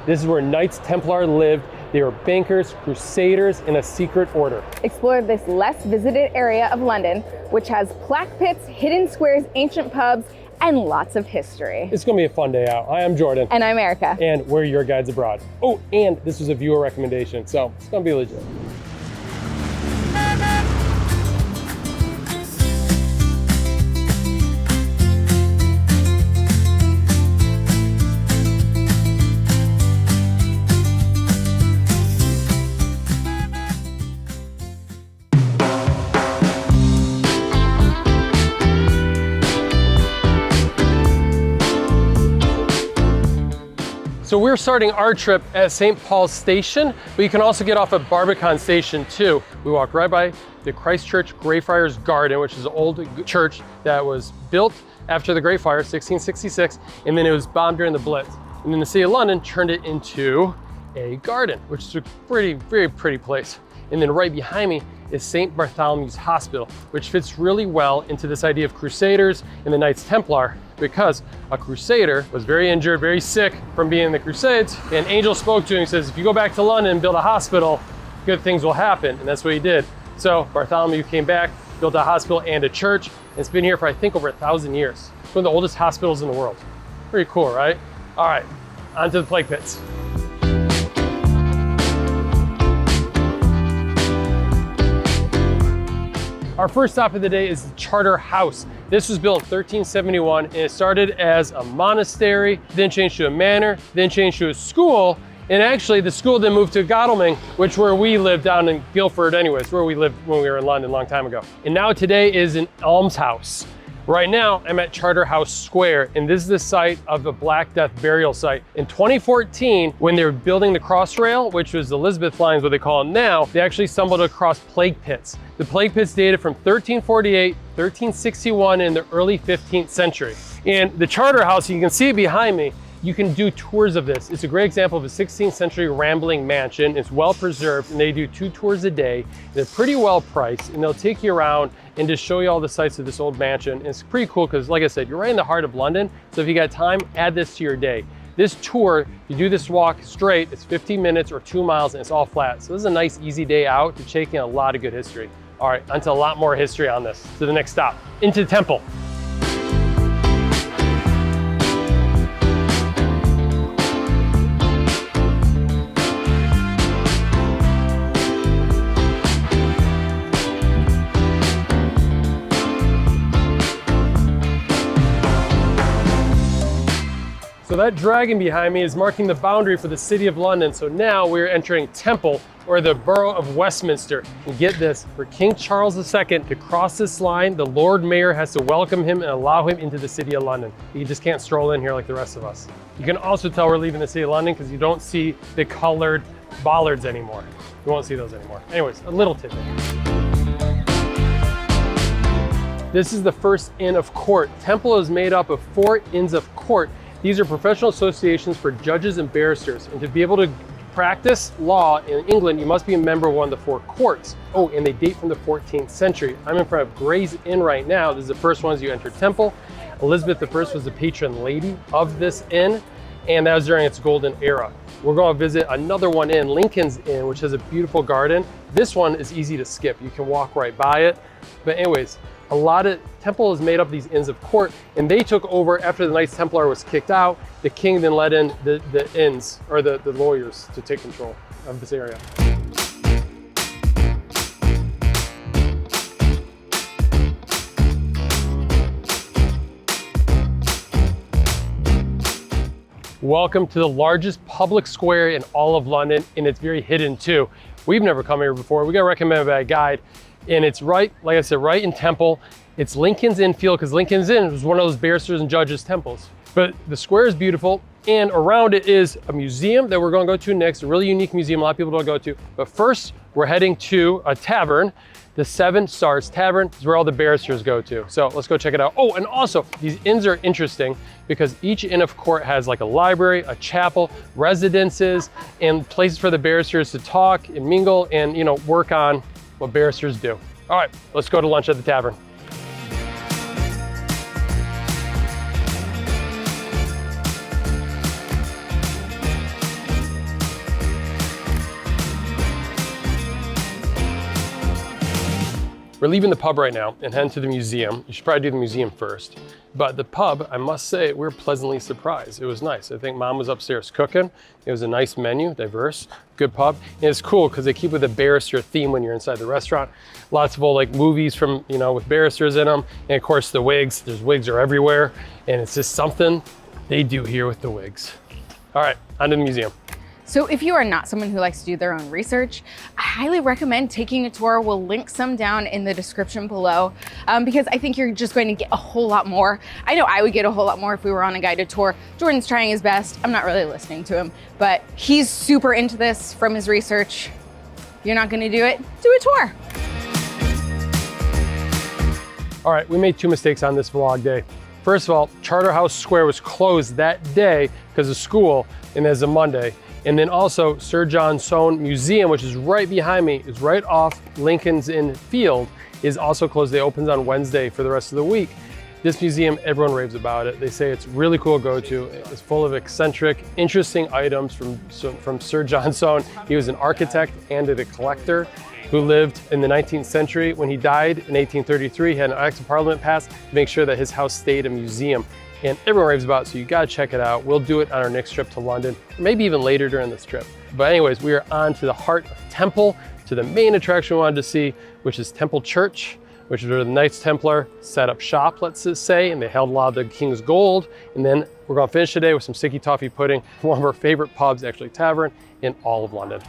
This is where Knights Templar lived. They were bankers, crusaders, in a secret order. Explore this less visited area of London, which has plaque pits, hidden squares, ancient pubs, and lots of history. It's gonna be a fun day out. Hi, I'm Jordan. And I'm Erica. And we're your guides abroad. Oh, and this was a viewer recommendation, so it's gonna be legit. So we're starting our trip at St. Paul's Station, but you can also get off at Barbican Station too. We walk right by the Christ Church Greyfriars Garden, which is an old church that was built after the Great Fire, 1666, and then it was bombed during the Blitz. And then the City of London turned it into a garden, which is a very pretty place. And then right behind me is St. Bartholomew's Hospital, which fits really well into this idea of Crusaders and the Knights Templar, because a Crusader was very injured, very sick from being in the Crusades, and angel spoke to him and says, if you go back to London and build a hospital, good things will happen, and that's what he did. So Bartholomew came back, built a hospital and a church, and it's been here for I think over 1,000 years. It's one of the oldest hospitals in the world. Pretty cool, right? All right, on to the plague pits. Our first stop of the day is the Charterhouse. This was built in 1371 and it started as a monastery, then changed to a manor, then changed to a school. And actually the school then moved to Godalming, which is where we lived down in Guildford anyways, where we lived when we were in London a long time ago. And now today is an almshouse. Right now, I'm at Charterhouse Square, and this is the site of the Black Death burial site. In 2014, when they were building the Crossrail, which was the Elizabeth line is what they call it now, they actually stumbled across plague pits. The plague pits dated from 1348, 1361, in the early 15th century. And the Charterhouse, you can see it behind me, you can do tours of this. It's a great example of a 16th century rambling mansion. It's well preserved, and they do 2 tours a day. They're pretty well priced, and they'll take you around and just show you all the sights of this old mansion. And it's pretty cool because, like I said, you're right in the heart of London. So if you got time, add this to your day. This tour, you do this walk straight, it's 15 minutes or 2 miles, and it's all flat. So this is a nice, easy day out to take in a lot of good history. All right, onto a lot more history on this. To the next stop, into the temple. So that dragon behind me is marking the boundary for the City of London. So now we're entering Temple, or the Borough of Westminster. And get this, for King Charles II to cross this line, the Lord Mayor has to welcome him and allow him into the City of London. He just can't stroll in here like the rest of us. You can also tell we're leaving the City of London because you don't see the colored bollards anymore. You won't see those anymore. Anyways, a little tidbit. This is the first Inn of Court. Temple is made up of 4 Inns of Court. These are professional associations for judges and barristers. And to be able to practice law in England, you must be a member of one of the 4 courts. Oh, and they date from the 14th century. I'm in front of Gray's Inn right now. This is the first one as you enter Temple. Elizabeth I was the patron lady of this inn, and that was during its golden era. We're going to visit another one in Lincoln's Inn, which has a beautiful garden. This one is easy to skip. You can walk right by it. But anyways, a lot of Temple is made up of these Inns of Court, and they took over after the Knights Templar was kicked out. The king then let in the inns, or the lawyers, to take control of this area. Welcome to the largest public square in all of London, and it's very hidden too. We've never come here before. We got recommended by a guide, and it's right, like I said, right in Temple. It's Lincoln's Inn Field, because Lincoln's Inn was one of those barristers and judges' temples. But the square is beautiful, and around it is a museum that we're going to go to next, a really unique museum a lot of people don't go to. But first, we're heading to a tavern. The 7 Stars Tavern is where all the barristers go to. So let's go check it out. Oh, and also these inns are interesting because each Inn of Court has like a library, a chapel, residences, and places for the barristers to talk and mingle and, you know, work on what barristers do. All right, let's go to lunch at the tavern. We're leaving the pub right now and heading to the museum. You should probably do the museum first. But the pub, I must say, we're pleasantly surprised. It was nice. I think Mom was upstairs cooking. It was a nice menu, diverse, good pub. And it's cool because they keep with a barrister theme when you're inside the restaurant. Lots of old like movies from, with barristers in them. And of course the wigs, there's wigs are everywhere. And it's just something they do here with the wigs. All right, on to the museum. So if you are not someone who likes to do their own research, I highly recommend taking a tour. We'll link some down in the description below because I think you're just going to get a whole lot more. I know I would get a whole lot more if we were on a guided tour. Jordan's trying his best. I'm not really listening to him, but he's super into this from his research. You're not gonna do it? Do a tour. All right, we made 2 mistakes on this vlog day. First of all, Charterhouse Square was closed that day because of school, and as a Monday. And then also Sir John Soane Museum, which is right behind me, is right off Lincoln's Inn Field, is also closed. It opens on Wednesday for the rest of the week. This museum, everyone raves about it. They say it's really cool to go to. It's full of eccentric, interesting items from Sir John Soane. He was an architect and a collector who lived in the 19th century. When he died in 1833, he had an act of parliament passed to make sure that his house stayed a museum. And everyone raves about it, so you gotta check it out. We'll do it on our next trip to London, maybe even later during this trip. But anyways, we are on to the heart of Temple, to the main attraction we wanted to see, which is Templar Church, which is where the Knights Templar set up shop, let's just say, and they held a lot of the king's gold. And then we're gonna finish today with some sticky toffee pudding, one of our favorite pubs, actually tavern, in all of London.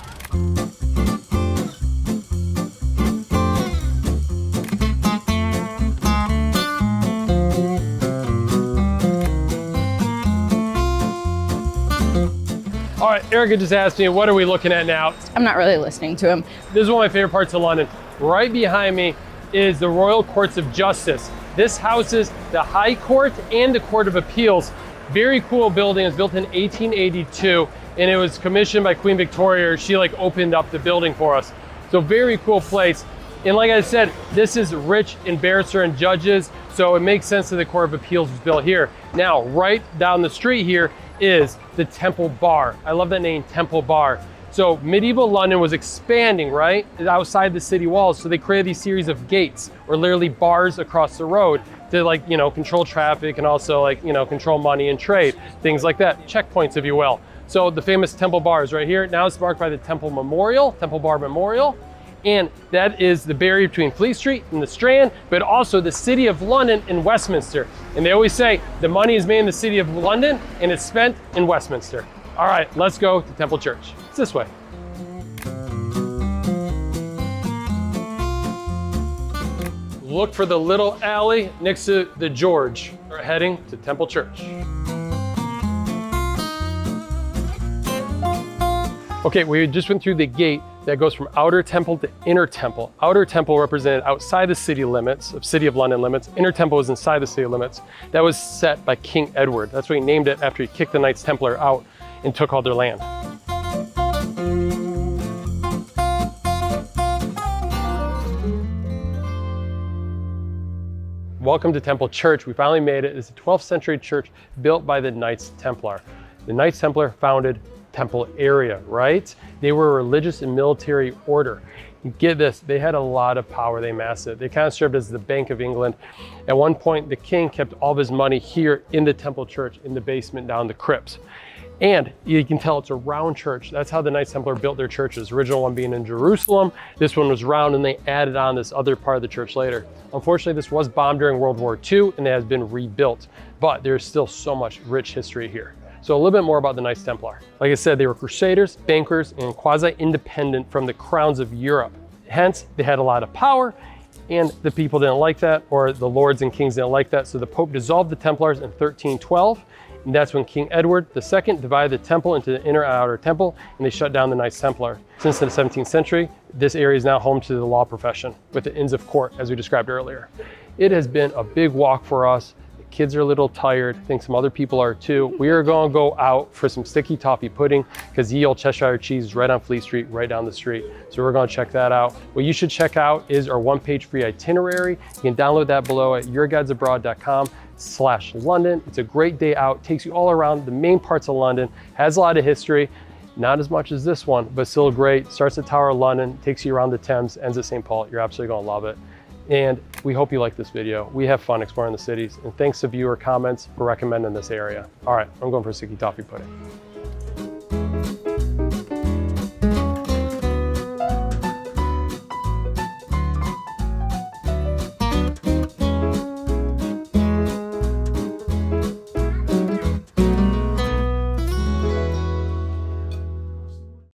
All right, Erica just asked me, what are we looking at now? I'm not really listening to him. This is one of my favorite parts of London. Right behind me is the Royal Courts of Justice. This houses the High Court and the Court of Appeals. Very cool building. It was built in 1882 and it was commissioned by Queen Victoria. She opened up the building for us. So very cool place. And like I said, this is rich in barrister and judges, so it makes sense that the Court of Appeals was built here. Now, right down the street here is the Temple Bar. I love that name, Temple Bar. So medieval London was expanding, right, outside the city walls. So they created these series of gates, or literally bars across the road to control traffic and also control money and trade, things like that, checkpoints, if you will. So the famous Temple Bar is right here. Now it's marked by the Temple Bar Memorial. And that is the barrier between Fleet Street and the Strand, but also the City of London and Westminster. And they always say the money is made in the City of London and it's spent in Westminster. All right, let's go to Templar Church. It's this way. Look for the little alley next to the George. We're heading to Templar Church. Okay, we just went through the gate that goes from outer temple to inner temple. Outer temple represented outside the city limits, of City of London limits. Inner temple was inside the city limits. That was set by King Edward. That's why he named it after he kicked the Knights Templar out and took all their land. Welcome to Templar Church. We finally made it. It's a 12th century church built by the Knights Templar. The Knights Templar founded Temple area, right? They were a religious and military order. Get this, they had a lot of power, they amassed it. They kind of served as the Bank of England. At one point, the king kept all of his money here in the Temple Church, in the basement down the crypts. And you can tell it's a round church. That's how the Knights Templar built their churches. The original one being in Jerusalem. This one was round and they added on this other part of the church later. Unfortunately, this was bombed during World War II and it has been rebuilt, but there's still so much rich history here. So a little bit more about the Knights Templar. Like I said, they were crusaders, bankers, and quasi-independent from the crowns of Europe. Hence, they had a lot of power, and the people didn't like that, or the lords and kings didn't like that, so the Pope dissolved the Templars in 1312, and that's when King Edward II divided the temple into the inner and outer temple, and they shut down the Knights Templar. Since the 17th century, this area is now home to the law profession, with the Inns of Court, as we described earlier. It has been a big walk for us. Kids are a little tired. I think some other people are too. We are going to go out for some sticky toffee pudding because ye old Cheshire cheese is right on Fleet Street, right down the street. So we're going to check that out. What you should check out is our one-page free itinerary. You can download that below at yourguidesabroad.com/London. It's a great day out. Takes you all around the main parts of London. Has a lot of history. Not as much as this one, but still great. Starts at Tower of London, takes you around the Thames, ends at St. Paul. You're absolutely going to love it. And we hope you like this video. We have fun exploring the cities, and thanks to viewer comments for recommending this area. All right, I'm going for sticky toffee pudding.